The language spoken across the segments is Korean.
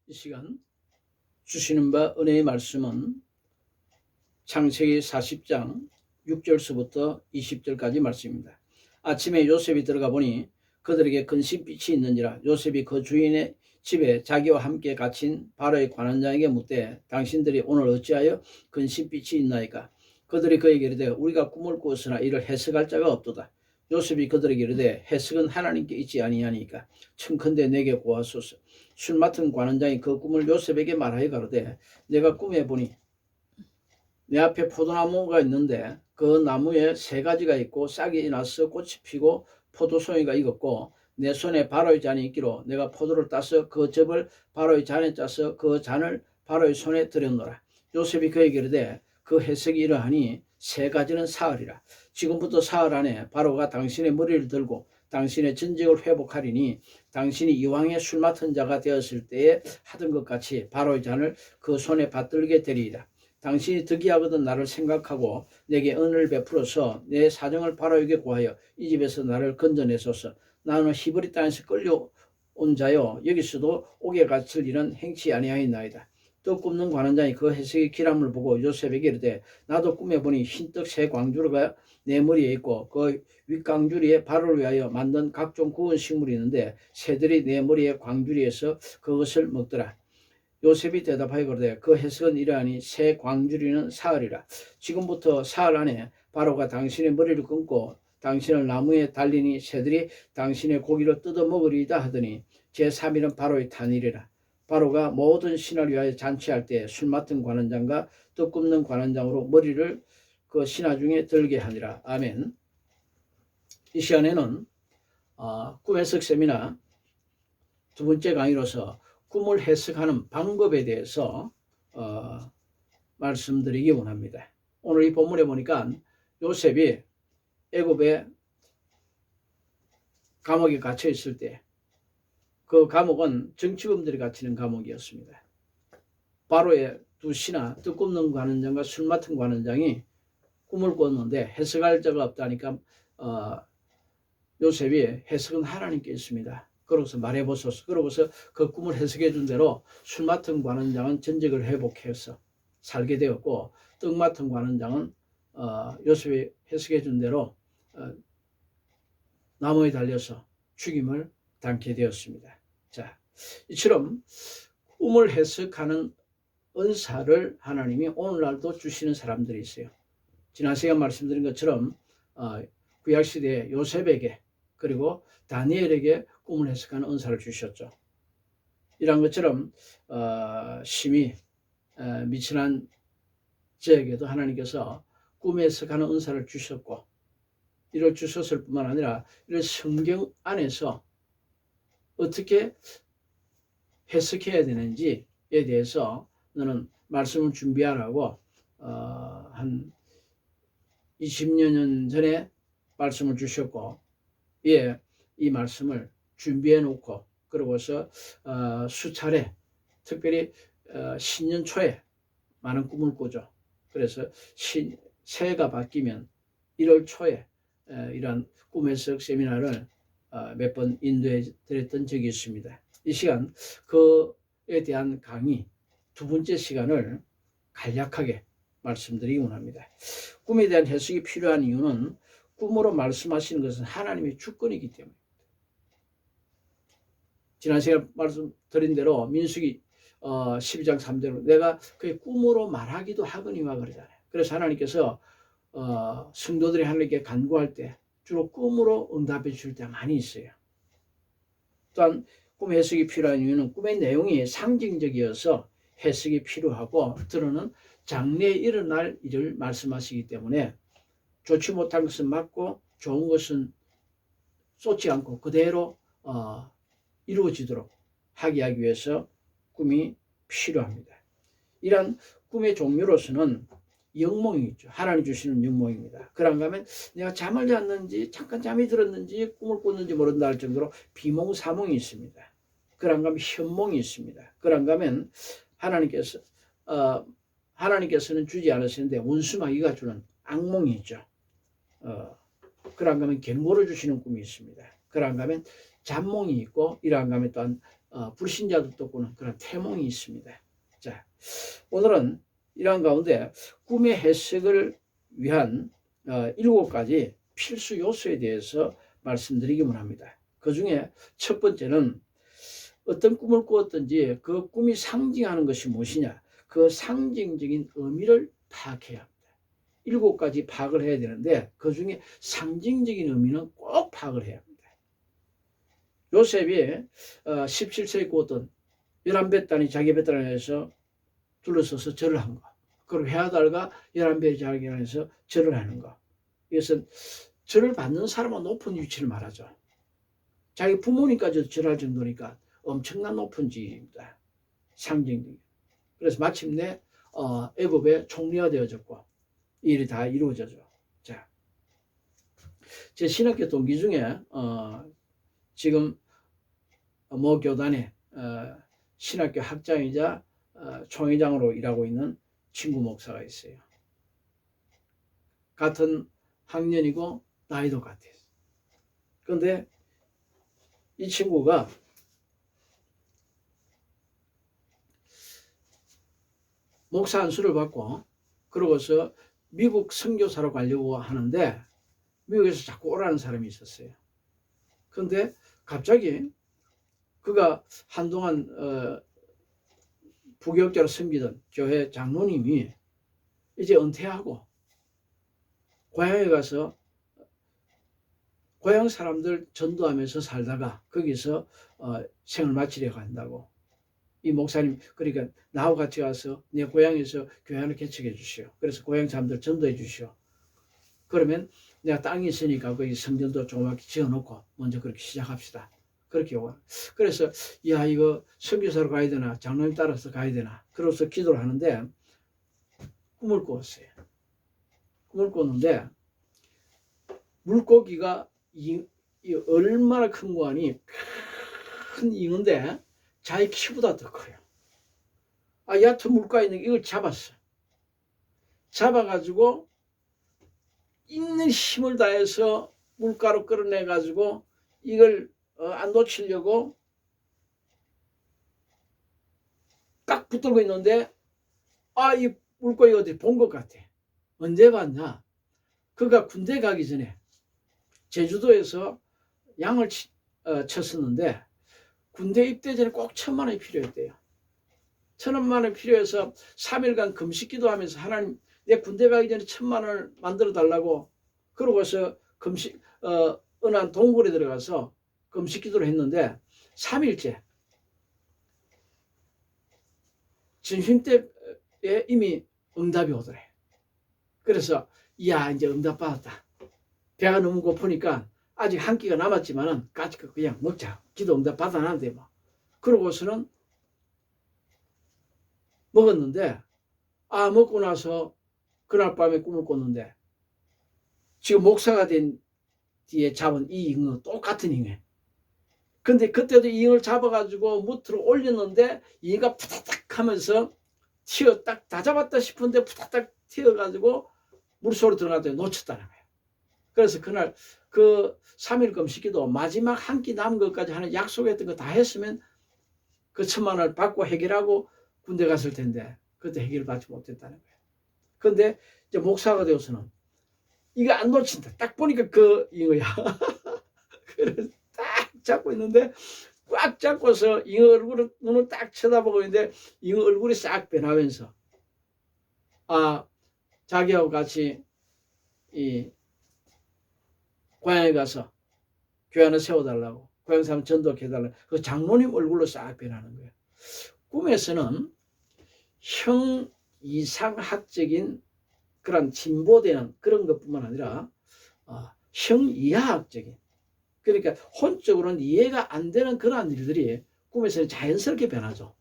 이 시간 주시는 바 은혜의 말씀은 창세기 40장 6절서부터 20절까지 말씀입니다. 아침에 요셉이 들어가 보니 그들에게 큰 신빛이 있는지라. 요셉이 그 주인의 집에 자기와 함께 갇힌 바로의 관원장에게 묻되 당신들이 오늘 어찌하여 큰 신빛이 있나이까? 그들이 그에게 이르되 우리가 꿈을 꾸었으나 이를 해석할 자가 없도다. 요셉이 그들에게 이르되 해석은 하나님께 있지 아니하니까 청컨대 내게 고하소서. 술 맡은 관원장이 그 꿈을 요셉에게 말하여 가로되 내가 꿈에 보니 내 앞에 포도나무가 있는데 그 나무에 3가지가 있고 싹이 나서 꽃이 피고 포도송이가 익었고 내 손에 바로의 잔이 있기로 내가 포도를 따서 그 즙을 바로의 잔에 짜서 그 잔을 바로의 손에 들였노라. 요셉이 그에게 이르되 그 해석이 이러하니 3가지는 사흘이라. 지금부터 사흘 안에 바로가 당신의 머리를 들고 당신의 전직을 회복하리니 당신이 이왕의 술 맡은 자가 되었을 때에 하던 것 같이 바로의 잔을 그 손에 받들게 되리이다. 당신이 득이하거든 나를 생각하고 내게 은혜를 베풀어서 내 사정을 바로에게 고하여 이 집에서 나를 건져내소서. 나는 히브리 땅에서 끌려온 자요 여기서도 옥에 갇힐 일은 행치 아니하였나이다. 떡 굽는 관원장이 그 해석의 기람을 보고 요셉에게 이르되 나도 꿈에 보니 흰떡 3광주리가 내 머리에 있고 그 윗광주리에 바로를 위하여 만든 각종 구운 식물이 있는데 새들이 내 머리에 광주리에서 그것을 먹더라. 요셉이 대답하여 그러되 그 해석은 이러하니 3광주리는 사흘이라. 지금부터 사흘 안에 바로가 당신의 머리를 끊고 당신을 나무에 달리니 새들이 당신의 고기를 뜯어 먹으리이다 하더니 제3일은 바로의 탄일이라. 바로가 모든 신하를 위하여 잔치할 때 술 맡은 관원장과 떡 굽는 관원장으로 머리를 그 신하 중에 들게 하니라. 아멘. 이 시간에는 꿈 해석 세미나 2번째 강의로서 꿈을 해석하는 방법에 대해서 말씀드리기 원합니다. 오늘 이 본문에 보니까 요셉이 애굽의 감옥에 갇혀 있을 때 그 감옥은 정치범들이 갇히는 감옥이었습니다. 바로의 2 신하, 떡 굽는 관원장과 술 맡은 관원장이 꿈을 꿨는데 해석할 자가 없다니까 요셉이 해석은 하나님께 있습니다. 그러고서 말해보소서. 그러고서 그 꿈을 해석해 준 대로 술 맡은 관원장은 전직을 회복해서 살게 되었고 떡 맡은 관원장은 요셉이 해석해 준 대로 나무에 달려서 죽임을 당게 되었습니다. 자, 이처럼 꿈을 해석하는 은사를 하나님이 오늘날도 주시는 사람들이 있어요. 지난 시간 말씀드린 것처럼 구약시대에 요셉에게 그리고 다니엘에게 꿈을 해석하는 은사를 주셨죠. 이런 것처럼 심히 미천한 저에게도 하나님께서 꿈 해석하는 은사를 주셨고 이를 주셨을 뿐만 아니라 이를 성경 안에서 어떻게 해석해야 되는지에 대해서 너는 말씀을 준비하라고 한 20년 전에 말씀을 주셨고 이 말씀을 준비해 놓고 그러고서 수차례 특별히 신년 초에 많은 꿈을 꾸죠. 그래서 새해가 바뀌면 1월 초에 이러한 꿈 해석 세미나를 몇 번 인도해 드렸던 적이 있습니다. 이 시간 그에 대한 강의 2번째 시간을 간략하게 말씀드리기 원합니다. 꿈에 대한 해석이 필요한 이유는 꿈으로 말씀하시는 것은 하나님의 주권이기 때문입니다. 지난 시간에 말씀드린 대로 민수기 12장 3절로 내가 그의 꿈으로 말하기도 하거니와 그러잖아요. 그래서 하나님께서 성도들이 하나님께 간구할 때 주로 꿈으로 응답해 줄 때가 많이 있어요. 또한 꿈 해석이 필요한 이유는 꿈의 내용이 상징적이어서 해석이 필요하고 때로는 장래에 일어날 일을 말씀하시기 때문에 좋지 못한 것은 막고 좋은 것은 쏟지 않고 그대로 이루어지도록 하기 위해서 꿈이 필요합니다. 이러한 꿈의 종류로서는 영몽이 있죠. 하나님 주시는 영몽입니다. 그런가 하면 내가 잠을 잤는지 잠깐 잠이 들었는지 꿈을 꿨는지 모른다 할 정도로 비몽사몽이 있습니다. 그런가 하면 현몽이 있습니다. 그런가 하면 하나님께서는 주지 않으시는데 원수마귀가 주는 악몽이 있죠. 그런가 하면 경고를 주시는 꿈이 있습니다. 그런가 하면 잠몽이 있고 이런가 하면 또한 불신자들도 꾸는 그런 태몽이 있습니다. 자, 오늘은 이러한 가운데 꿈의 해석을 위한 7가지 필수 요소에 대해서 말씀드리기만 합니다. 그 중에 첫 번째는 어떤 꿈을 꾸었든지 그 꿈이 상징하는 것이 무엇이냐, 그 상징적인 의미를 파악해야 합니다. 7가지 파악을 해야 되는데 그 중에 상징적인 의미는 꼭 파악을 해야 합니다. 요셉이 17세에 꾸었던 11뱃단이 자기 뱃단을 해서 둘러서서 절을 한 거, 그리고 해아달과 11배 자기를 해서 절을 하는 거, 이것은 절을 받는 사람은 높은 위치를 말하죠. 자기 부모님까지도 절할 정도니까 엄청난 높은 지위입니다. 상징적인. 그래서 마침내 애굽의 총리가 되어졌고 이 일이 다 이루어져죠. 자, 제 신학교 동기 중에 지금 모 교단의 신학교 학장이자 총회장으로 일하고 있는 친구 목사가 있어요. 같은 학년이고 나이도 같아요. 그런데 이 친구가 목사 안수를 받고 그러고서 미국 선교사로 가려고 하는데 미국에서 자꾸 오라는 사람이 있었어요. 그런데 갑자기 그가 한동안 부교육자로 섬기던 교회 장로님이 이제 은퇴하고 고향에 가서 고향 사람들 전도하면서 살다가 거기서 생을 마치려고 한다고. 이 목사님, 그러니까 나하고 같이 가서 내 고향에서 교회 하나 개척해 주시오. 그래서 고향 사람들 전도해 주시오. 그러면 내가 땅이 있으니까 거기 성전도 조그맣게 지어놓고 먼저 그렇게 시작합시다. 그렇게 와. 그래서 야, 이거 선교사로 가야 되나 장로님 따라서 가야 되나 그래서 기도를 하는데 꿈을 꾸었어요. 꿈을 꿨는데 물고기가 얼마나 큰 거 아니, 큰 잉어인데 자기 키보다 더 커요. 얕은 물가에 있는 이걸 잡았어. 잡아가지고 있는 힘을 다해서 물가로 끌어내가지고 이걸 안 놓치려고 딱 붙들고 있는데 이 물고기 어디 본 것 같아. 언제 봤냐? 그가 군대 가기 전에 제주도에서 양을 쳤었는데 군대 입대 전에 꼭 1,000만 원이 필요했대요. 1,000만 원이 필요해서 3일간 금식 기도하면서 하나님 내 군대 가기 전에 1,000만 원을 만들어 달라고 그러고서 금식 어느 한 동굴에 들어가서 금식 기도를 했는데 3일째 점심때에 이미 응답이 오더래. 그래서 이야 이제 응답 받았다. 배가 너무 고프니까 아직 한 끼가 남았지만은 까짓 거 그냥 먹자. 기도 응답 받아놨는데 뭐. 그러고서는 먹었는데 먹고 나서 그날 밤에 꿈을 꿨는데 지금 목사가 된 뒤에 잡은 이 잉어 똑같은 잉어. 근데 그때도 이 잉어를 잡아가지고 무트로 올렸는데 얘가 푸닥닥 하면서 튀어 딱 다 잡았다 싶은데 푸닥닥 튀어가지고 물속으로 들어갔더니 놓쳤다는 거예요. 그래서 그날 그 3일 금식기도 마지막 한 끼 남은 것까지 하는 약속했던 거 다 했으면 그 1,000만 원을 받고 해결하고 군대 갔을 텐데 그때 해결을 받지 못했다는 거예요. 근데 이제 목사가 되어서는 이거 안 놓친다. 딱 보니까 그 잉어야. 그래서 딱 잡고 있는데 꽉 잡고서 잉어 얼굴을 눈을 딱 쳐다보고 있는데 잉어 얼굴이 싹 변하면서 자기하고 같이 이 고향에 가서 교회 하나 세워달라고 고향 사람 전도해달라고 그 장로님 얼굴로 싹 변하는 거예요. 꿈에서는 형 이상학적인 그런 진보되는 그런 것뿐만 아니라 형 이하학적인, 그러니까 혼적으로는 이해가 안 되는 그러한 일들이 꿈에서는 자연스럽게 변하죠.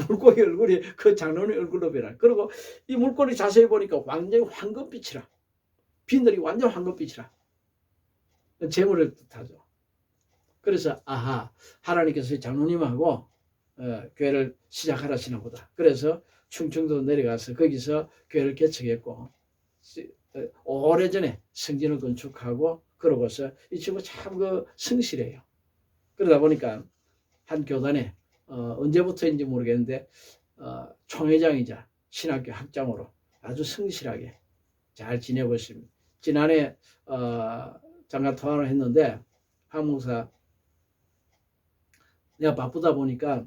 물고기 얼굴이 그 장로님 얼굴로 변하. 그리고 이 물고기 자세히 보니까 완전히 황금빛이라, 비늘이 완전 황금빛이라 재물을 뜻하죠. 그래서 하나님께서 장로님하고 교회를 시작하라시나 보다. 그래서 충청도 내려가서 거기서 교회를 개척했고 오래전에 성전을 건축하고 그러고서 이 친구 참 성실해요. 그러다 보니까 한 교단에 언제부터인지 모르겠는데 총회장이자 신학교 학장으로 아주 성실하게 잘 지내고 있습니다. 지난해 잠깐 통화를 했는데 한 목사 내가 바쁘다 보니까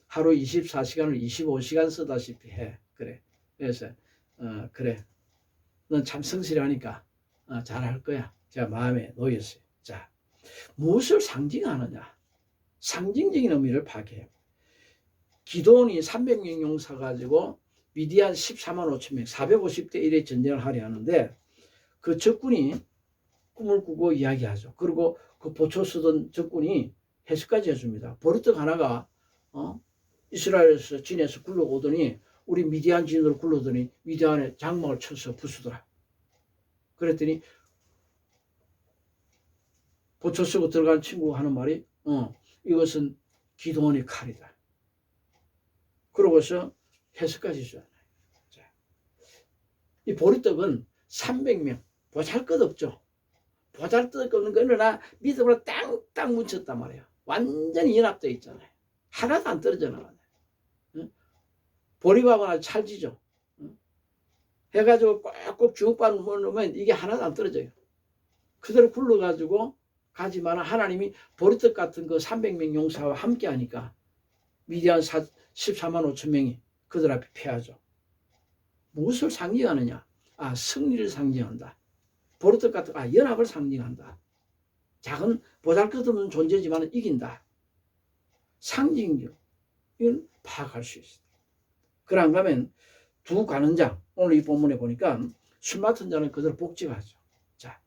하루 24시간을 25시간 쓰다시피 해. 그래. 그래서 그래. 넌 참 성실하니까 잘할 거야. 제가 마음에 놓였어요. 자, 무엇을 상징하느냐? 상징적인 의미를 파악해요. 기도원이 300명 용사 가지고 미디안 14만 5천 명, 450대 1의 전쟁을 하려 하는데 그 적군이 꿈을 꾸고 이야기하죠. 그리고 그 보초 쓰던 적군이 해석까지 해줍니다. 보르떡 하나가 이스라엘에서 진에서 굴러오더니 우리 미디안 진으로 굴러오더니 미디안에 장막을 쳐서 부수더라. 그랬더니 보초 쓰고 들어간 친구가 하는 말이 이것은 기도원의 칼이다. 그러고서 해석까지 주잖아요. 이 보리떡은 300명 보잘것없죠. 보잘것없는 거 그러나 믿음으로 땅땅 뭉쳤단 말이에요. 완전히 연합되어 있잖아요. 하나도 안 떨어져 나가네. 보리밥은 찰지죠. 해가지고 꼭꼭 주먹밥을 먹으면 이게 하나도 안 떨어져요. 그대로 굴러가지고 가지만 하나님이 보리떡 같은 그 300명 용사와 함께 하니까 미디안 14만 5천 명이 그들 앞에 패하죠. 무엇을 상징하느냐? 승리를 상징한다. 보리떡 같은 연합을 상징한다. 작은 보잘것없는 존재지만 이긴다. 상징적 이걸 파악할 수 있습니다. 그런가 하면 두 관원장 오늘 이 본문에 보니까 술 맡은 자는 그대로 복직하죠. 자,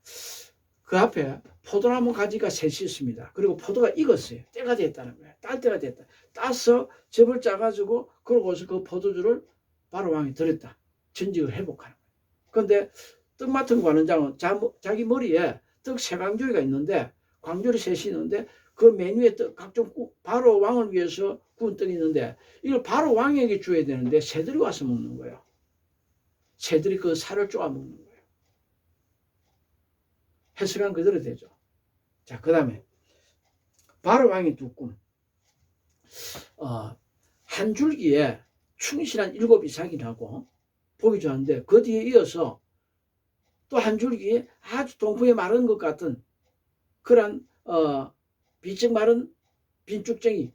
그 앞에 포도나무 가지가 셋이 있습니다. 그리고 포도가 익었어요. 때가 됐다는 거예요. 딸 때가 됐다. 따서 즙을 짜가지고 그러고서 그 포도주를 바로 왕이 들였다. 전직을 회복하는 거예요. 그런데 떡 맡은 관원장은 자기 머리에 떡 세 광조리가 있는데 광조리 셋이 있는데 그 메뉴에 떡 각종 바로 왕을 위해서 구운 떡이 있는데 이걸 바로 왕에게 줘야 되는데 새들이 와서 먹는 거예요. 새들이 그 살을 쪼아 먹는 거예요. 해석은 그대로 되죠. 자, 그 다음에 바로 왕이 두 꿈. 한 줄기에 충실한 7 이삭이 나고 보기 좋았는데 그 뒤에 이어서 또 한 줄기에 아주 동풍에 마른 것 같은 그런 비쩍 마른 빈쭉쟁이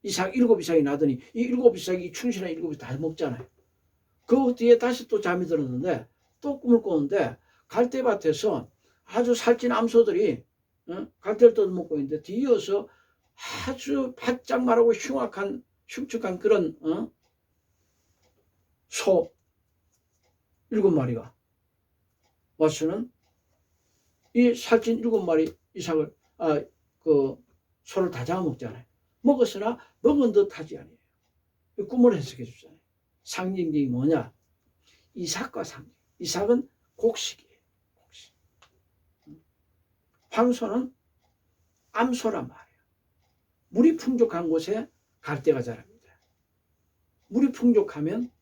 이삭 7 이삭이 나더니 이 7 이삭이 충실한 7이 다 먹잖아요. 그 뒤에 다시 또 잠이 들었는데 또 꿈을 꾸는데 갈대밭에서 아주 살찐 암소들이 갈대를 뜯어먹고 있는데 뒤이어서 아주 바짝 마르고 흉측한 그런 소 7마리가 와서는 이 살찐 7마리 이삭을 그 소를 다 잡아먹잖아요. 먹었으나 먹은 듯 하지 아니에요. 꿈을 해석해 주잖아요. 상징이 뭐냐? 이삭과 상징. 이삭은 곡식이에요. 곡식. 황소는 암소란 말이에요. 물이 풍족한 곳에 갈대가 자랍니다. 물이 풍족하면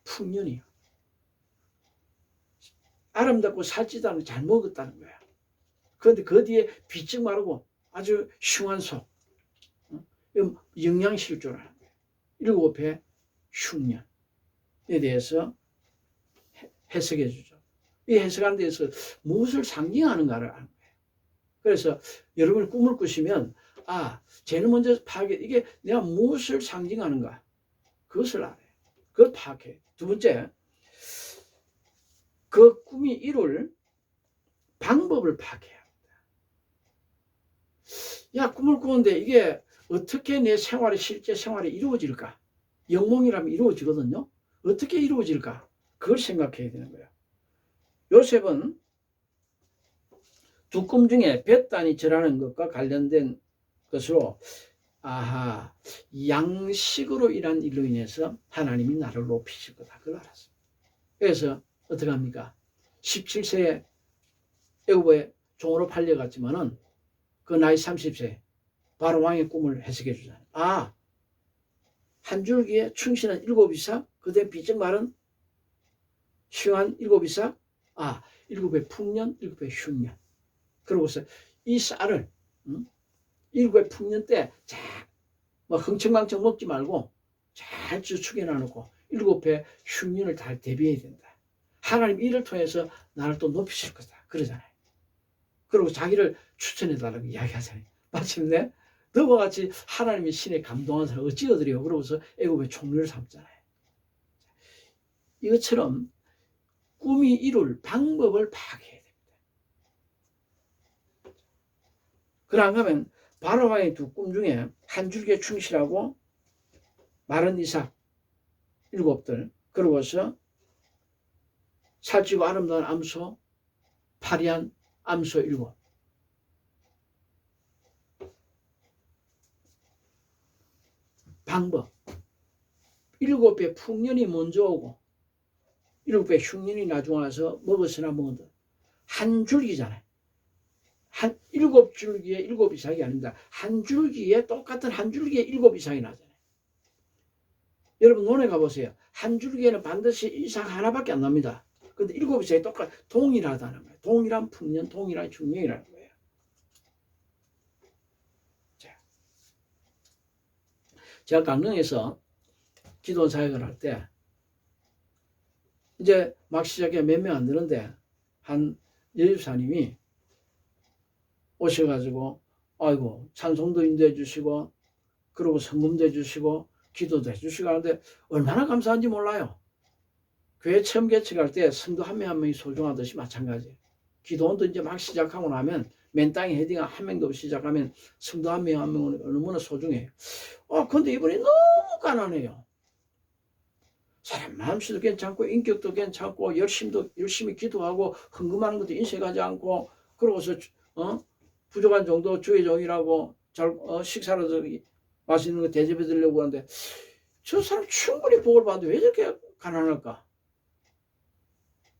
풍년이요. 아름답고 살지도 않고 잘 먹었다는 거야. 그런데 그 뒤에 비쩍 마르고 아주 흉한 소, 영양실조라는 거예요. 7배 흉년에 대해서 해석해 주죠. 이 해석하는 데서 무엇을 상징하는가를 아는 거예요. 그래서 여러분이 꿈을 꾸시면 쟤는 먼저 파악해. 이게 내가 무엇을 상징하는가 그것을 알아요. 그걸 파악해. 두 번째, 그 꿈이 이룰 방법을 파악해야 합니다. 야, 꿈을 꾸는데 이게 어떻게 내 생활에 실제 생활에 이루어질까? 영몽이라면 이루어지거든요. 어떻게 이루어질까? 그걸 생각해야 되는 거예요. 요셉은 두 꿈 중에 벳단이 절하는 것과 관련된 것으로 양식으로 일한 일로 인해서 하나님이 나를 높이실 거다. 그걸 알았습니다. 그래서 어떻게 합니까? 17세에 애굽의 종으로 팔려갔지만은 그 나이 30세 바로 왕의 꿈을 해석해 주잖아요. 한 줄기에 충실한 7 이삭, 그다음에 비쩍 마른 흉한 7 이삭, 7배 풍년, 7배 흉년. 그러고서 이 쌀을 일곱의 풍년 때 뭐 흥청망청 먹지 말고 잘 저축해 놔놓고 일곱의 흉년을 다 대비해야 된다. 하나님 이를 통해서 나를 또 높이실 거다. 그러잖아요. 그리고 자기를 추천해 달라고 이야기하잖아요. 마침내 너와 같이 하나님의 신에 감동한 사람 어찌 얻으리요? 그러고서 애굽의 총리를 삼잖아요. 이것처럼 꿈이 이룰 방법을 파악해야 됩니다. 그런가 하면 바로왕의 두 꿈 중에 한 줄기에 충실하고 마른 이삭 일곱들, 그러고서 살찌고 아름다운 암소, 파리한 암소 일곱. 방법. 일곱의 풍년이 먼저 오고 일곱의 흉년이 나중에 와서 먹었으나 먹었다. 한 줄기잖아요. 한 일곱 줄기에 일곱 이삭이 아닙니다. 한 줄기에 똑같은 한 줄기에 일곱 이삭이 나잖아요. 여러분 논에 가보세요. 한 줄기에는 반드시 이삭 하나밖에 안 납니다. 근데 일곱 이삭이 똑같 동일하다는 거예요. 동일한 풍년, 동일한 흉년이라는 거예요. 자, 제가 강릉에서 기도 사역을 할 때 이제 막 시작해 몇 명 안 되는데 한 여집사님이 오셔가지고 아이고 찬송도 인도해 주시고 그리고 성금도 해주시고 기도도 해주시고 하는데 얼마나 감사한지 몰라요. 교회 처음 개척할 때 성도 한 명 한 명이 소중하듯이 마찬가지예요. 기도원도 이제 막 시작하고 나면 맨 땅에 헤딩 한 명도 없이 시작하면 성도 한 명 한 명은 얼마나 소중해요. 근데 이분이 너무 가난해요. 사람 마음씨도 괜찮고 인격도 괜찮고 열심히 기도하고 헌금하는 것도 인색하지 않고 그러고서 부족한 정도 주의 종이라고 잘 식사라도 맛있는 거 대접해 드리려고 하는데 저 사람 충분히 복을 받는데 왜 저렇게 가난할까?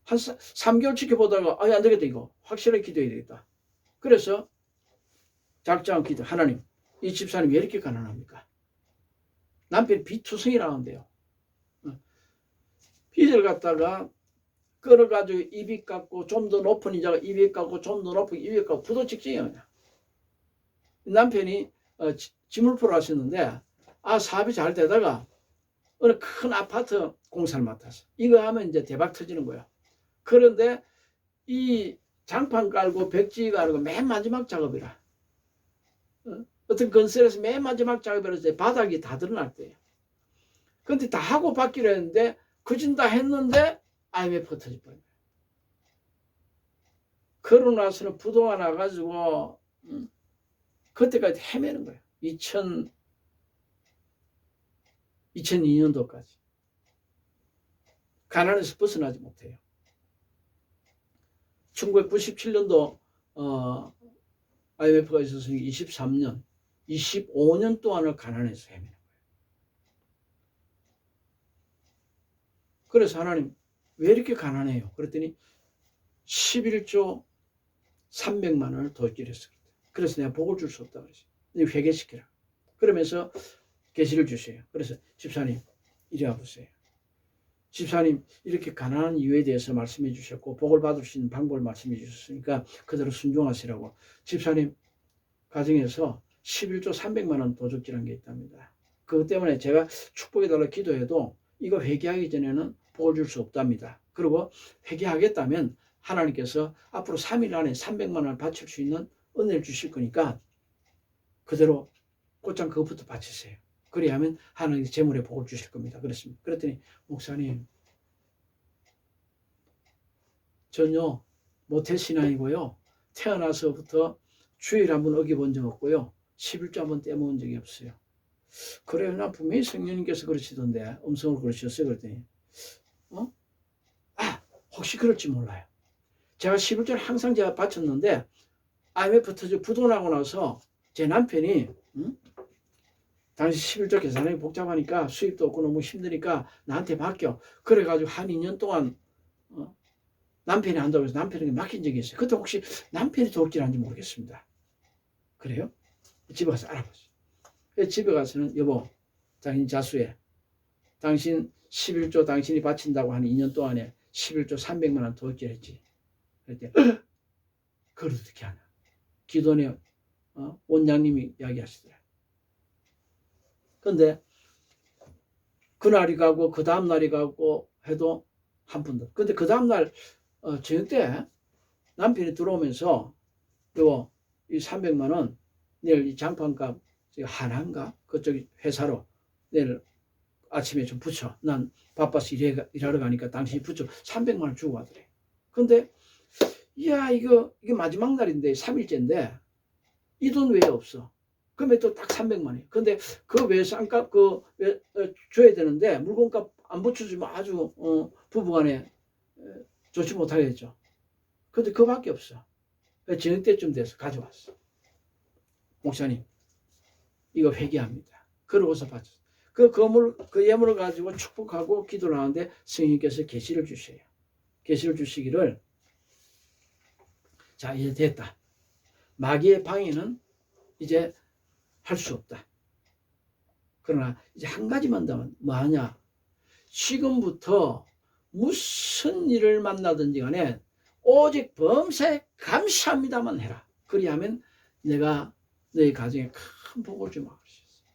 한 3개월 지켜보다가 안 되겠다 이거 확실하게 기도해야 되겠다. 그래서 작정한 기도. 하나님 이 집사님 왜 이렇게 가난합니까? 남편이 비투성이라는데요. 빚을 갖다가 끌어가지고 입이 깎고 좀 더 높은 이자가 입이 깎고 좀 더 높은 입이 깎고 부도 직전이에요. 그냥. 남편이 지물포를 하셨는데 사업이 잘 되다가 어느 큰 아파트 공사를 맡았어. 이거 하면 이제 대박 터지는 거야. 그런데 이 장판 깔고 벽지 깔고 맨 마지막 작업이라. 어떤 건설에서 맨 마지막 작업이라서 바닥이 다 드러날 때예요. 근데 다 하고 받기로 했는데 그진 다 했는데 IMF 터질 뻔해요. 그러고 나서는 부도가 나가지고 그때까지 헤매는 거예요. 2002년도까지. 가난에서 벗어나지 못해요. 1997년도 IMF가 있어서 23년, 25년 동안을 가난해서 헤매는 거예요. 그래서 하나님 왜 이렇게 가난해요? 그랬더니 11조 300만 원을 도둑질했어요. 그래서 내가 복을 줄 수 없다 그랬어요. 회개시키라. 그러면서 계시를 주세요. 그래서 집사님 이리 와보세요. 집사님 이렇게 가난한 이유에 대해서 말씀해 주셨고 복을 받을 수 있는 방법을 말씀해 주셨으니까 그대로 순종하시라고. 집사님 가정에서 11조 300만 원 도둑질한 게 있답니다. 그것 때문에 제가 축복해달라 기도해도 이거 회개하기 전에는 복을 줄 수 없답니다. 그리고 회개하겠다면 하나님께서 앞으로 3일 안에 300만 원을 바칠 수 있는 은혜를 주실 거니까 그대로 곧장 그것부터 바치세요. 그래야 하면 하나님 재물에 복을 주실 겁니다. 그랬습니다. 그랬더니 목사님 전혀 모태신앙이고요. 태어나서부터 주일 한번 어겨본 적 없고요. 11조 한번 떼먹은 적이 없어요. 그래요. 나 분명히 성령님께서 그러시던데 음성으로 그러셨어요. 그랬더니 혹시 그럴지 몰라요. 제가 11조를 항상 제가 바쳤는데 IMF 터져 부도나고 나서 제 남편이 당시 11조 계산하기 복잡하니까 수입도 없고 너무 힘드니까 나한테 맡겨. 그래가지고 한 2년 동안 남편이 한다고 해서 남편에게 맡긴 적이 있어요. 그때 혹시 남편이 도둑질한지 모르겠습니다. 그래요? 집에 가서 알아보세요. 집에 가서는 여보 당신 자수해. 당신 11조 당신이 바친다고 한 2년 동안에 11조 300만 원 도둑질했지. 그랬더니 그걸 어떻게 하나. 기도원에 원장님이 이야기하시더라. 근데 그날이 가고 그 다음날이 가고 해도 한 푼도. 근데 그 다음날 저녁 때 남편이 들어오면서 이 300만 원 내일 이 장판값 하나인가 그쪽 회사로 내일 아침에 좀 붙여. 난 바빠서 일하러 가니까 당신이 붙여. 300만 원 주고 가더래. 근데 이야 이게 마지막 날인데 3일째인데 이 돈 왜 없어? 그러면 또 딱 300만 원이에요. 근데 그 외 쌍값 줘야 되는데 물건값 안 붙여주면 아주 부부간에 좋지 못하겠죠. 근데 그밖에 없어. 저녁 때쯤 돼서 가져왔어. 목사님 이거 회개합니다. 그러고서 받았어. 그 예물을 가지고 축복하고 기도를 하는데 스님께서 계시를 주셔요. 계시를 주시기를 자 이제 됐다. 마귀의 방해는 이제 할 수 없다. 그러나 이제 한 가지만 더 뭐하냐. 지금부터 무슨 일을 만나든지 간에 오직 범사에 감사합니다만 해라. 그리하면 내가 너희 가정에 큰 복을 주마 그러셨어요.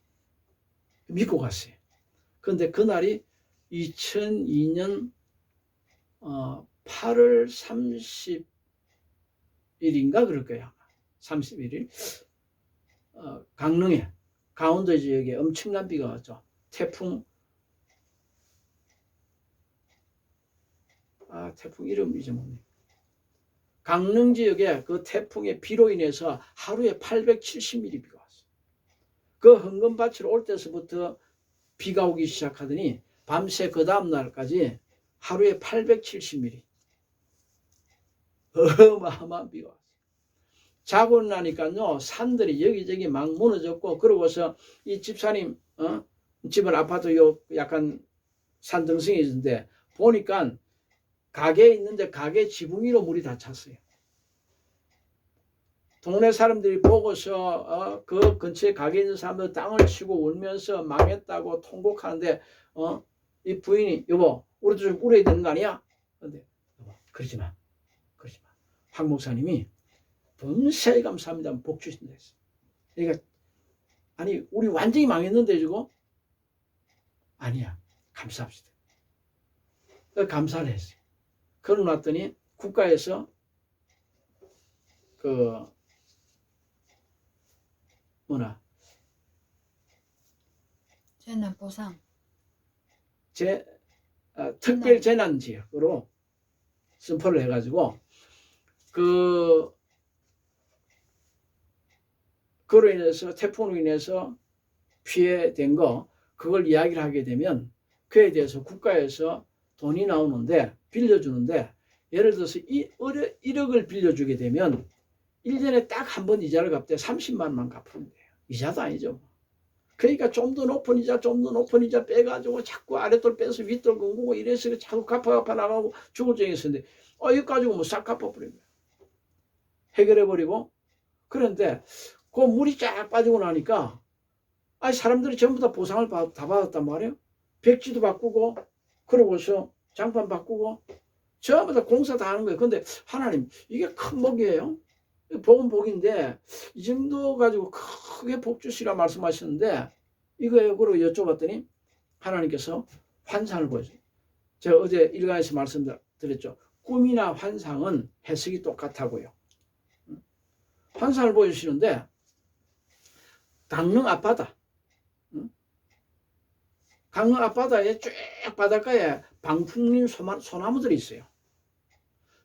믿고 갔어요. 그런데 그날이 2002년 8월 30일인가 그럴 거예요. 31일 강릉에 강원도 지역에 엄청난 비가 왔죠. 태풍 이름 잊어먹네. 강릉 지역에 그 태풍의 비로 인해서 하루에 870mm 비가 왔어요. 그 흥건밭으로 올 때서부터 비가 오기 시작하더니 밤새 그 다음 날까지 하루에 870mm 어마어마한 비가 왔어요. 자고 나니까요 산들이 여기저기 막 무너졌고 그러고서 이 집사님 집은 아파트 약간 산등성이 있는데 보니까 가게에 있는데 가게 지붕 위로 물이 다 찼어요. 동네 사람들이 보고서 그 근처에 가게에 있는 사람들 땅을 치고 울면서 망했다고 통곡하는데 이 부인이 여보 우리도 좀 울어야 되는 거 아니야? 근데 여보 그러지 마. 황 목사님이 범사에 감사합니다. 복 주신다 했어. 그러니까 아니 우리 완전히 망했는데 지금 아니야. 감사합시다. 감사를 했어요. 그러고 났더니 국가에서 재난 보상 특별 재난 지역으로 선포를 해가지고 그로 인해서 태풍으로 인해서 피해된 거 그걸 이야기를 하게 되면 그에 대해서 국가에서 돈이 나오는데 빌려주는데 예를 들어서 1억을 빌려주게 되면 1년에 딱 한 번 이자를 갚되 30만 원만 갚으면 돼요. 이자도 아니죠. 그러니까 좀 더 높은 이자 빼가지고 자꾸 아랫돌 빼서 윗돌 공고고 이래서 자꾸 갚아 나가고 죽을 정이 있었는데 이거 가지고 뭐 싹 갚아버린 거야. 해결해버리고 그런데 그 물이 쫙 빠지고 나니까 사람들이 전부 다 보상을 다 받았단 말이에요. 백지도 바꾸고 그러고서 장판 바꾸고 전부 다 공사 다 하는 거예요. 근데 하나님 이게 큰 복이에요. 복은 복인데 이 정도 가지고 크게 복 주시라 말씀하셨는데 이거예요. 그러고 여쭤봤더니 하나님께서 환상을 보여줘요. 제가 어제 일간에서 말씀드렸죠. 꿈이나 환상은 해석이 똑같다고요. 환상을 보여주시는데 강릉 앞바다 강릉 앞바다에 쭉 바닷가에 방풍린 소나무들이 있어요.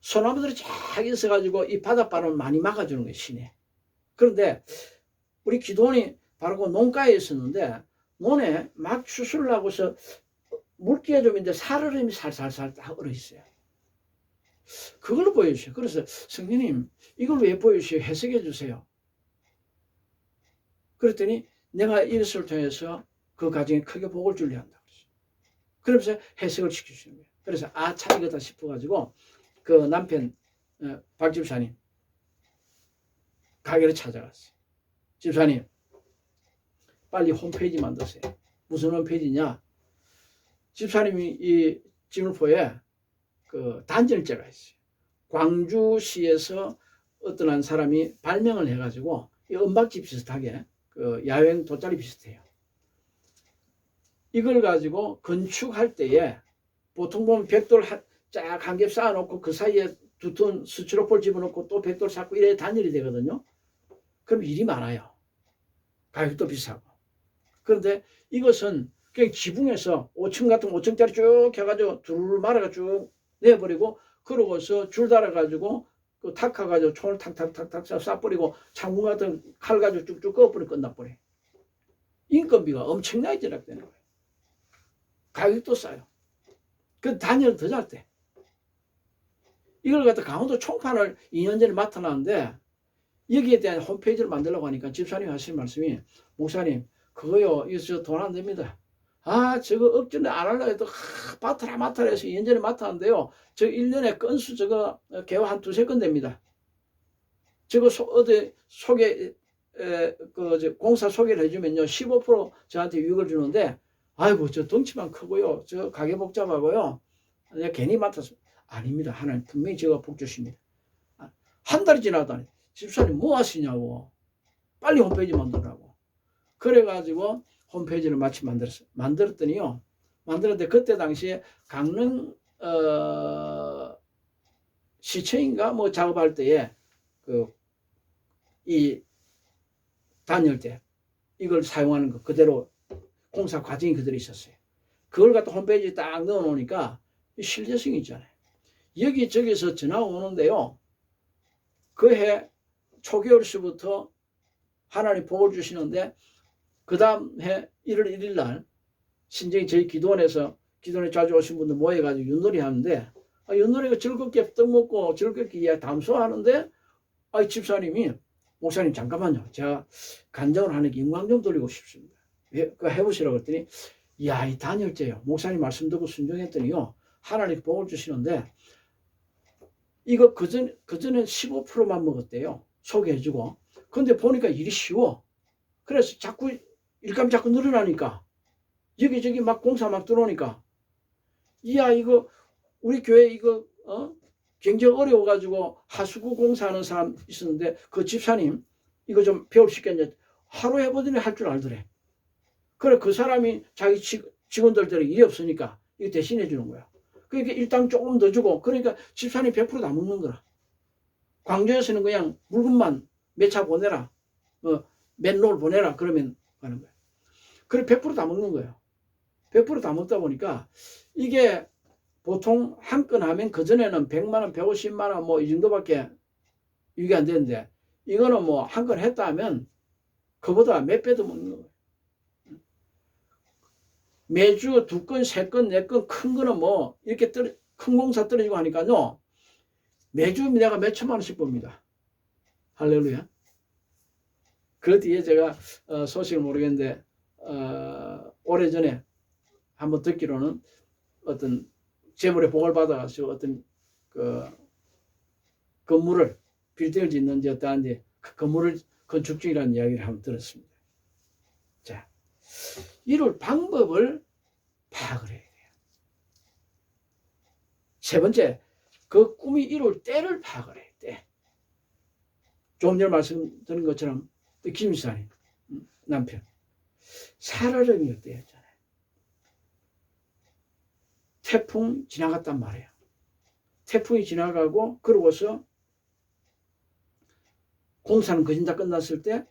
소나무들이 쫙 있어가지고 이 바닷바람을 많이 막아주는 거예요. 시내. 그런데 우리 기도원이 바로 그 논가에 있었는데 논에 막 추수를 하고서 물기가 좀 있는데 살얼음이 살살살 딱 얼어있어요. 그걸 보여주세요. 그래서 성령님 이걸 왜 보여주세요? 해석해 주세요. 그랬더니 내가 이것을 통해서 그 가정에 크게 복을 주려 한다. 그러면서 해석을 시켜주시는 거예요. 그래서 참 이거다 싶어가지고 그 남편 박 집사님 가게를 찾아갔어요. 집사님 빨리 홈페이지 만드세요. 무슨 홈페이지냐? 집사님이 이 지물포에 그 단절제가 있어요. 광주시에서 어떤 한 사람이 발명을 해가지고 이 은박지 비슷하게 그 야외 돗자리 비슷해요. 이걸 가지고 건축할 때에 보통 보면 벽돌 쫙 한 겹 쌓아놓고 그 사이에 두툼 스티로폴 집어넣고 또 벽돌 쌓고 이래 단열이 되거든요. 그럼 일이 많아요. 가격도 비싸고. 그런데 이것은 그냥 지붕에서 5층 같은 5층짜리 쭉 해가지고 둘 말아가 쭉 내버리고 그러고서 줄 달아가지고 그 탁해가지고 총을 탁탁탁탁 쏴버리고 창문 같은 칼 가지고 쭉쭉 꺼버리고 끝나버려. 인건비가 엄청나게 절약되는 거예요. 가격도 싸요. 그 단열은 더 잘 돼. 이걸 갖다 강원도 총판을 2년 전에 맡아놨는데 여기에 대한 홈페이지를 만들려고 하니까 집사님 하시는 말씀이 목사님 그거요 이거 돈 안 됩니다. 아 저거 억지로 안 하려고 해도 맡아라 해서 2년 전에 맡았는데요. 저 1년에 건수 저거 개화 한 두세 건 됩니다. 저거 어디 소개 그 공사 소개를 해주면요 15% 저한테 유익을 주는데 아이고 저 덩치만 크고요 저 가게 복잡하고요 내가 괜히 맡아서 아닙니다. 하나님 분명히 제가 복 주십니다. 한 달이 지나다니 집사님 뭐 하시냐고 빨리 홈페이지 만들라고 그래가지고 홈페이지를 마침 만들었더니요 만들었는데 그때 당시에 강릉 시청인가 뭐 작업할 때에 그 이 단열대 이걸 사용하는 거 그대로 공사 과정이 그대로 있었어요. 그걸 갖다 홈페이지에 딱 넣어 놓으니까 실제성이 있잖아요. 여기저기서 전화 오는데요. 그 해 초겨울수부터 하나님 복을 주시는데 그 다음 해 1월 1일 날 신정이 저희 기도원에 자주 오신 분들 모여가지고 윷놀이 하는데 윷놀이가 즐겁게 떡 먹고 즐겁게 담소하는데 집사님이 목사님 잠깐만요. 제가 간증을 하는 게 영광 좀 돌리고 싶습니다. 해보시라고 했더니 이야 이 단열재요. 목사님 말씀 듣고 순종했더니요. 하나님 복을 주시는데 이거 그전엔 15%만 먹었대요. 소개해주고. 근데 보니까 일이 쉬워. 그래서 자꾸 일감이 자꾸 늘어나니까 여기저기 막 공사 막 들어오니까 이야 이거 우리 교회 이거 굉장히 어려워가지고 하수구 공사하는 사람 있었는데 그 집사님 이거 좀 배울 수 있겠냐 하루 해보더니 할 줄 알더래. 그래 그 사람이 자기 직원들대로 일이 없으니까 이거 대신해 주는 거야. 그러니까 일당 조금 더 주고 그러니까 집사님 100% 다 먹는 거라. 광주에서는 그냥 물건만 몇 차 보내라 맨롤 보내라 그러면 가는 거야. 그래 100% 다 먹는 거예요. 100% 다 먹다 보니까 이게 보통 한 건 하면 그전에는 100만원 150만원 뭐 이 정도밖에 유익이 안 되는데 이거는 뭐 한 건 했다 하면 그보다 몇 배도 먹는 거예요. 매주 2건 3건 4건 큰 거는 뭐 이렇게 큰 공사 떨어지고 하니까요 매주 내가 몇 천만 원씩 봅니다. 할렐루야. 그 뒤에 제가 소식을 모르겠는데 오래전에 한번 듣기로는 어떤 재물의 복을 받아가지고 어떤 그 건물을 빌딩을 짓는지 어떠한지 그 건물을 건축 중이라는 이야기를 한번 들었습니다. 자, 이룰 방법을 파악을 해야 돼요. 세 번째, 그 꿈이 이룰 때를 파악을 해야 돼. 조금 전에 말씀드린 것처럼 김수사님 남편 살얼음이 때였잖아요. 태풍 지나갔단 말이에요. 태풍이 지나가고 그러고서 공사는 거진 다 끝났을 때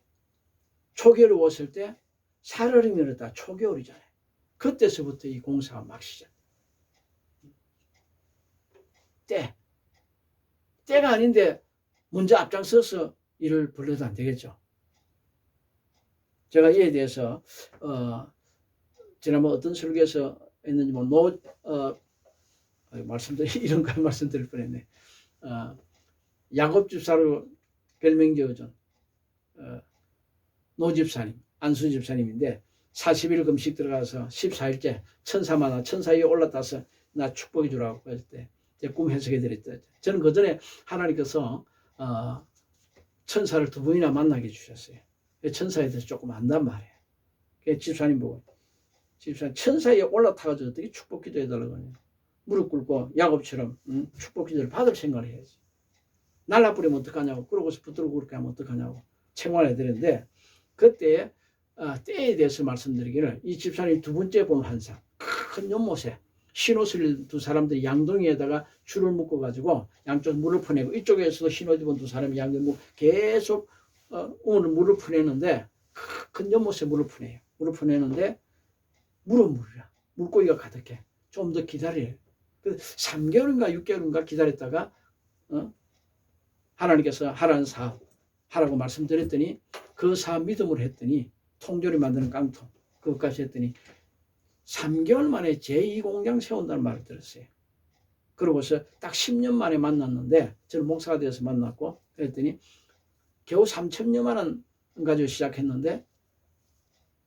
초겨울이 왔을 때 살얼음이 일었다. 초겨울이잖아요. 그때서부터 이 공사가 막 시작. 때가 아닌데 먼저 앞장서서 일을 불러도 안 되겠죠. 제가 이에 대해서 지난번 어떤 설교에서 했는지 뭐 이런 거 말씀드릴 뻔했네. 야곱 집사로 별명지어준 노 집사님, 안수 집사님인데 40일 금식 들어가서 14일째 천사마다 천사 위에 올라타서 나 축복해 주라고 했을 때 제 꿈 해석해 드렸죠. 저는 그 전에 하나님께서 천사를 2번이나 만나게 해주셨어요. 천사에 대해서 조금 안단 말이에요. 그래서 집사님 보고 집사님 천사 위에 올라타가지고 어떻게 축복 기도 해달라고 하냐. 무릎 꿇고 야곱처럼 축복 기도를 받을 생각을 해야지. 날라버리면 어떡하냐고. 그러고서 붙들고 그렇게 하면 어떡하냐고. 책망을 해드렸는데 그때 때에 대해서 말씀드리기를 이 집사님 두 번째 본 환상 큰 연못에 흰옷을 두 사람들이 양동이에다가 줄을 묶어가지고 양쪽 물을 퍼내고 이쪽에서도 흰옷 입은 두 사람이 양동이 묶고 계속 오늘 물을 퍼내는데 큰 연못에 물을 퍼내요. 물을 퍼내는데 물은 물이라 물고기가 가득해. 좀 더 기다려요. 3개월인가 6개월인가 기다렸다가 하나님께서 하라는 사업 하라고 말씀드렸더니 그 사업 믿음으로 했더니 통조리 만드는 깡통 그것까지 했더니 3개월 만에 제2공장 세운다는 말을 들었어요. 그러고서 딱 10년 만에 만났는데 저는 목사가 되어서 만났고 그랬더니 겨우 3천여만 원 가지고 시작했는데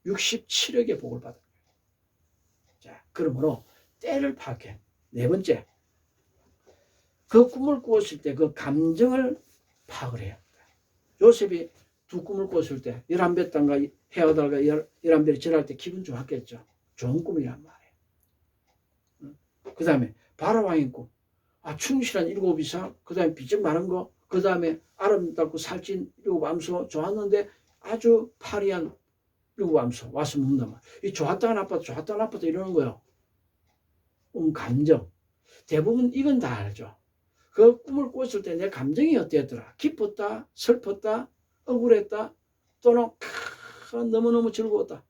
67억의 복을 받은 거예요. 자, 그러므로 때를 파악해. 네 번째, 그 꿈을 꾸었을 때 그 감정을 파악을 해야 합니다. 요셉이 두 꿈을 꿨을 때 11배 땅과 헤어달과 11배를 절할 때 기분 좋았겠죠. 좋은 꿈이란 말이에요. 그 다음에 바라왕의 꿈. 충실한 7 이상, 그 다음에 비쩍 마른 거, 그 다음에 아름답고 살찐 7 암소 좋았는데 아주 파리한 7 암소 와서 묻는단 말이에요. 이 좋았다가 나빴다, 좋았다가 나빴다 이러는 거예요. 감정. 대부분 이건 다 알죠. 그 꿈을 꿨을 때 내 감정이 어땠더라? 기뻤다, 슬펐다, 억울했다, 또는 너무너무 즐거웠다.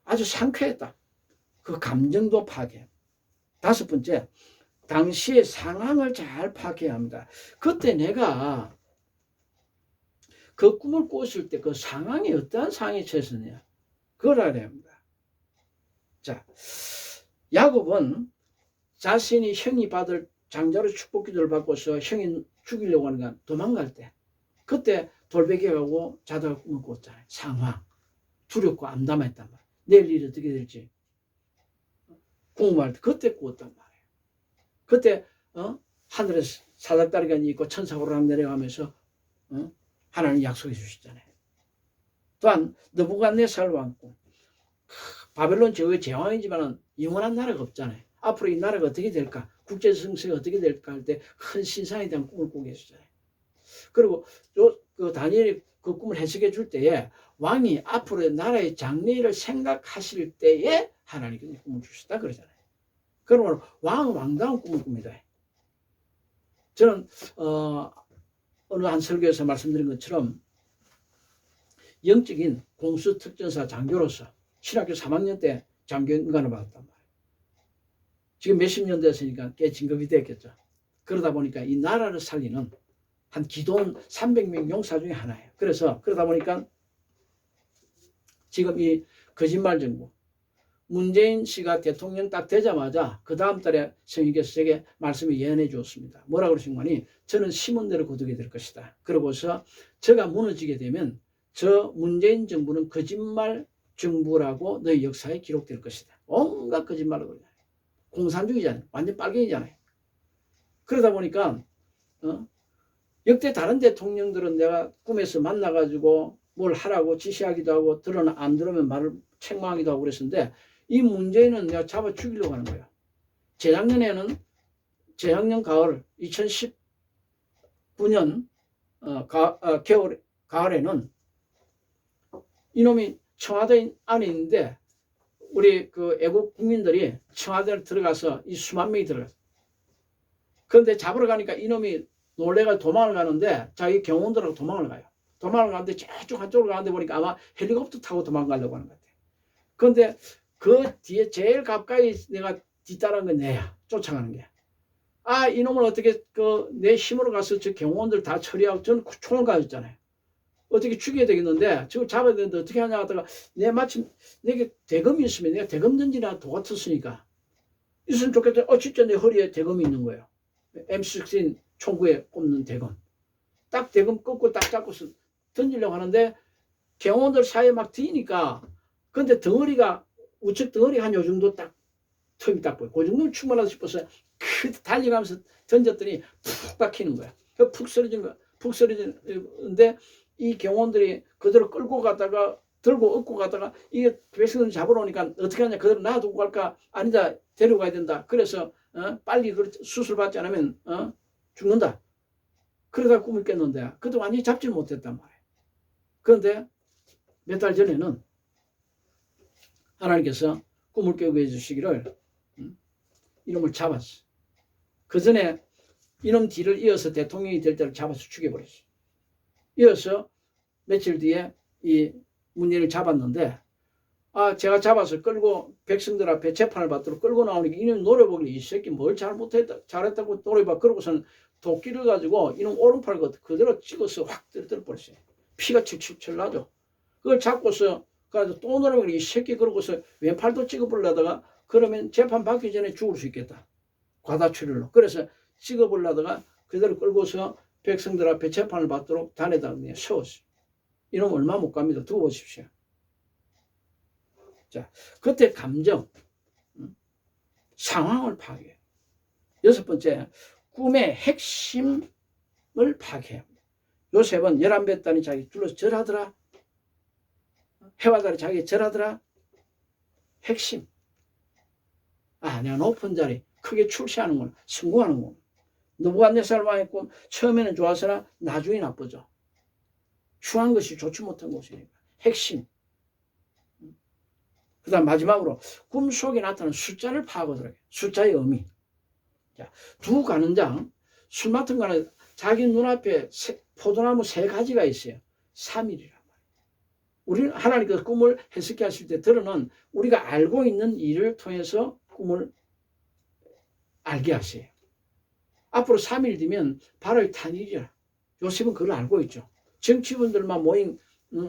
아주 상쾌했다. 그 감정도 파악해. 5번째, 당시의 상황을 잘 파악해야 합니다. 그때 내가 그 꿈을 꿨을 때 그 상황이 어떠한 상황에 처했느냐 그걸 알아야 합니다. 자, 야곱은 자신이 형이 받을 장자로 축복 기도를 받고서 형이 죽이려고 하는 건 도망갈 때 그때 돌베개하고 자다가 꿈을 꿨잖아요. 상황, 두렵고 암담했단 말이에요. 내일 일이 어떻게 될지 궁금할 때 그때 꾸었단 말이에요. 그때 하늘에 사닥다리가 있고 천사가 오르락 내려가면서 하나님 약속해 주시잖아요. 또한 느부갓네살 왕 꿈. 바벨론 제국의 제왕이지만 영원한 나라가 없잖아요. 앞으로 이 나라가 어떻게 될까? 국제 정세가 어떻게 될까 할 때 큰 신상에 대한 꿈을 꾸게 해주잖아요. 그리고 그 다니엘이 그 꿈을 해석해 줄 때에 왕이 앞으로 나라의 장래를 생각하실 때에 하나님께서 꿈을 주셨다 그러잖아요. 그러므로 왕은 왕다운 꿈을 꿉니다. 저는 어느 한 설교에서 말씀드린 것처럼 영적인 공수특전사 장교로서 신학교 3학년 때 장교 인간을 받았단 말이에요. 지금 몇십 년 됐으니까 꽤 진급이 됐겠죠. 그러다 보니까 이 나라를 살리는 한 기도원 300명 용사 중에 하나예요. 그래서 그러다 보니까 지금 이 거짓말 정부 문재인 씨가 대통령 딱 되자마자 그 다음 달에 성령께서 제게 말씀을 예언해 주었습니다. 뭐라고 그러신 거니? 저는 심은대로 거두게 될 것이다. 그러고서 제가 무너지게 되면 저 문재인 정부는 거짓말 정부라고 너희 역사에 기록될 것이다. 온갖 거짓말을 그러잖아요. 공산주의잖아요. 완전 빨갱이잖아요. 그러다 보니까 역대 다른 대통령들은 내가 꿈에서 만나가지고 뭘 하라고 지시하기도 하고 들으나 안 들으면 말을 책망하기도 하고 그랬었는데 이 문재인은 내가 잡아 죽이려고 하는 거예요. 재작년 가을 2019년 가을에는 이놈이 청와대 안에 있는데 우리 그 애국 국민들이 청와대를 들어가서 이 수만 명이 들어갔어요. 그런데 잡으러 가니까 이놈이 놀래가 도망을 가는데 자기 경호원들하고 도망을 가요. 도망을 가는데 저쪽 한쪽으로 가는데 보니까 아마 헬리콥터 타고 도망가려고 하는 것 같아요. 그런데 그 뒤에 제일 가까이 내가 뒤따라한 건 내야 쫓아가는 게. 이놈을 어떻게 내 힘으로 가서 저 경호원들 다 처리하고 저는 총을 가졌잖아요. 어떻게 죽여야 되겠는데 저걸 잡아야 되는데 어떻게 하냐 하다가 마침 내게 대검이 있으면 내가 대검 던지나 도 같았으니까 있으면 좋겠다. 진짜 내 허리에 대검이 있는 거예요. M16 총구에 꼽는 대검. 딱 대검 꺾고 딱 잡고서 던지려고 하는데 경호원들 사이에 막 뒤니까 근데 덩어리가 우측 덩어리가 한 요 정도 딱 틈이 딱 보여. 그 정도면 충분하다 싶어서 달려가면서 던졌더니 푹 박히는 거야. 푹 쓰러진 거야. 푹 쓰러지는데 이 경호원들이 그대로 끌고 가다가 들고 업고 가다가 이게 백성들 잡으러 오니까 어떻게 하냐 그대로 놔두고 갈까 아니다 데려가야 된다. 그래서 빨리 수술 받지 않으면 죽는다. 그러다 꿈을 깼는데 그것도 완전히 잡지를 못했단 말이에요. 그런데 몇 달 전에는 하나님께서 꿈을 깨우게 해주시기를 이놈을 잡았어. 그 전에 이놈 뒤를 이어서 대통령이 될 때를 잡아서 죽여버렸어. 이어서 며칠 뒤에 이 문예를 잡았는데 제가 잡아서 끌고 백성들 앞에 재판을 받도록 끌고 나오니까 이놈 노려보길래 이 새끼 뭘 잘했다고 노려봐. 그러고서는 도끼를 가지고 이놈 오른팔 그대로 찍어서 확 떨어뜨려 버렸어요. 피가 칠칠 나죠. 그걸 잡고서 가지고 또 노려보길래 이 새끼 그러고서 왼팔도 찍어버리려다가 그러면 재판 받기 전에 죽을 수 있겠다. 과다출혈로. 그래서 찍어버리려다가 그대로 끌고서 백성들 앞에 재판을 받도록 단에다 세웠어요. 이놈 얼마 못 갑니다. 두고 보십시오. 자, 그때 감정, 상황을 파괴해요. 여섯 번째, 꿈의 핵심을 파괴합니다. 요셉은 11뱃단이 자기 둘러서 절하더라. 해와 달이 자기에 절하더라. 핵심. 내가 높은 자리, 크게 출세하는구나. 성공하는구나. 느부갓네살 왕의 꿈, 처음에는 좋았으나 나중에 나쁘죠. 흉한 것이 좋지 못한 것이니까. 핵심. 그 다음 마지막으로 꿈속에 나타나는 숫자를 파악하더라고요. 숫자의 의미. 자, 두 가는장, 술 맡은 가는 자기 눈앞에 포도나무 3가지가 있어요. 3일이란 말이에요. 우리는 하나님께서 꿈을 해석해 하실 때 들어는 우리가 알고 있는 일을 통해서 꿈을 알게 하세요. 앞으로 3일 뒤면 바로의 탄일이라. 요셉은 그걸 알고 있죠. 정치분들만 모인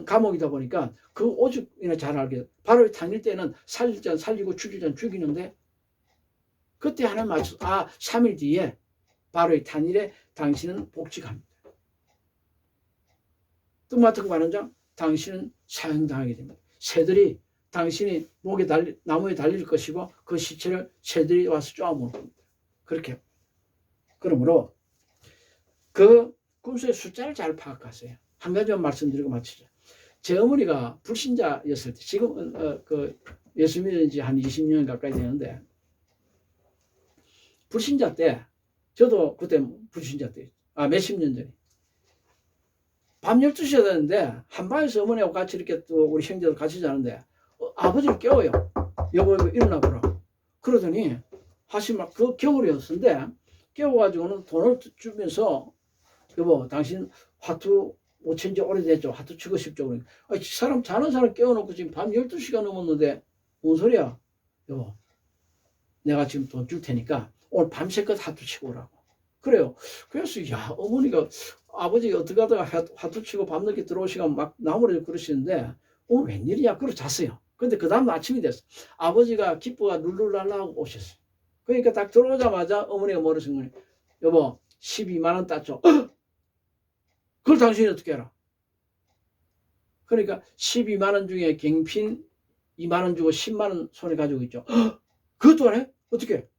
감옥이다 보니까 그 오죽이나 잘 알게. 바로의 탄일 때는 살릴 자 살리고 죽일 자 죽이는데 그때 하나님 맞춰서 3일 뒤에 바로의 탄일에 당신은 복직합니다. 또 맡은 관원장 당신은 사형당하게 됩니다. 새들이 당신이 나무에 달릴 것이고 그 시체를 새들이 와서 쪼아먹을 겁니다. 그렇게. 그러므로 그 꿈속의 숫자를 잘 파악하세요. 한 가지만 말씀드리고 마치죠. 제 어머니가 불신자였을 때, 지금 예수 믿은 지 한 20년 가까이 되는데, 불신자 때, 저도 그때 불신자 때, 몇십 년 전에, 밤 12시가 됐는데, 한방에서 어머니하고 같이 이렇게 또 우리 형제들 같이 자는데, 아버지를 깨워요. 여보, 일어나 보라. 그러더니, 그 겨울이었는데, 깨워가지고는 돈을 주면서, 여보, 당신 화투 못 친 지 오래됐죠. 화투 치고 싶죠. 그러니까. 사람 자는 사람 깨워놓고 지금 밤 12시가 넘었는데 뭔 소리야? 여보, 내가 지금 돈 줄 테니까 오늘 밤새껏 화투 치고 오라고. 그래요. 그래서 어머니가 아버지 어떻게 하다가 화투 치고 밤늦게 들어오시면 막 나무를 그러시는데 오늘 웬일이야? 그러고 잤어요. 근데 그 다음 아침이 됐어. 아버지가 기뻐가 룰루랄라 하고 오셨어요. 그러니까 딱 들어오자마자 어머니가 뭐라 하신 거예요? 여보, 12만 원 땄죠. 그걸 당신이 어떻게 알아? 그러니까 12만 원 중에 갱핀 2만 원 주고 10만 원 손에 가지고 있죠. 그것도 안 해? 어떻게?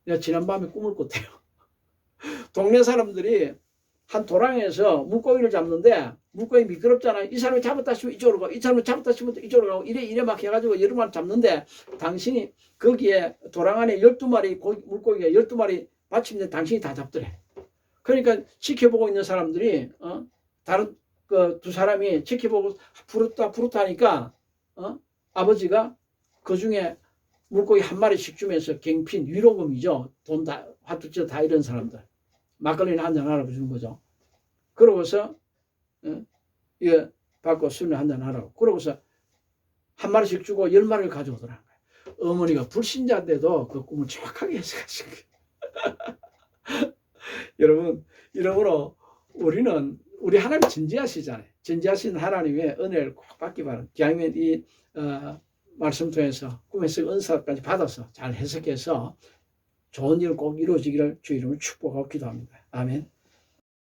내가 지난밤에 꿈을 꿨대요. 동네 사람들이 한 도랑에서 물고기를 잡는데 물고기 미끄럽잖아요. 이 사람이 잡았다 싶으면 이쪽으로 가고 이 사람이 잡았다 싶으면 이쪽으로 가고 이래 막 해가지고 여러 마리 잡는데 당신이 거기에 도랑 안에 12마리 물고기가 12마리 받치는데 당신이 다 잡더래. 그러니까 지켜보고 있는 사람들이 다른 두 사람이 지켜보고 부르다 하니까 아버지가 그 중에 물고기 한 마리씩 주면서 갱핀 위로금이죠. 돈 다 화투쳐 다 이런 사람들 막걸리는 한잔 하라고 주는 거죠. 그러고서 이거 받고 술을 한잔 하라고. 그러고서 한 마리씩 주고 10마리를 가져오더라는 거예요. 어머니가 불신자인데도 그 꿈을 정확하게 해석하신 거예요. 여러분, 이러므로 우리 하나님 진지하시잖아요. 진지하신 하나님의 은혜를 꼭 받기 바랍니다. 기왕이면 이 말씀 통해서 꿈 해석 은사까지 받아서 잘 해석해서 좋은 일 꼭 이루어지기를 주 이름으로 축복하고 기도합니다. 아멘.